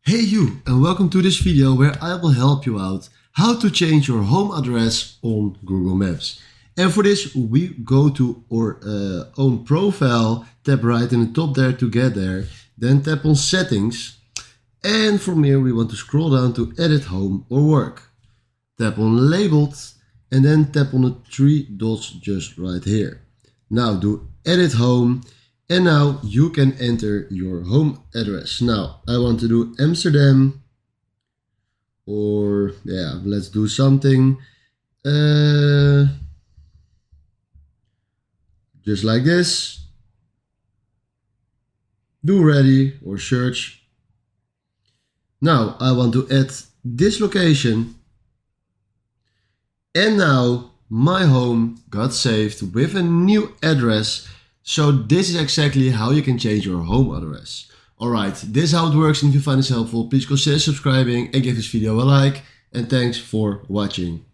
Hey you, and welcome to this video where I will help you out how to change your home address on Google Maps. And for this we go to our own profile, tap right in the top there to get there, then tap on settings, and from here we want to scroll down to edit home or work. Tap on labeled and then tap on the three dots just right here. Now do edit home. And now you can enter your home address. Now I want to do Amsterdam, or yeah, let's do something just like this. Do ready or search. Now I want to add this location. And now my home got saved with a new address. So this is exactly how you can change your home address. Alright, this is how it works, and if you find this helpful, please consider subscribing and give this video a like. And thanks for watching.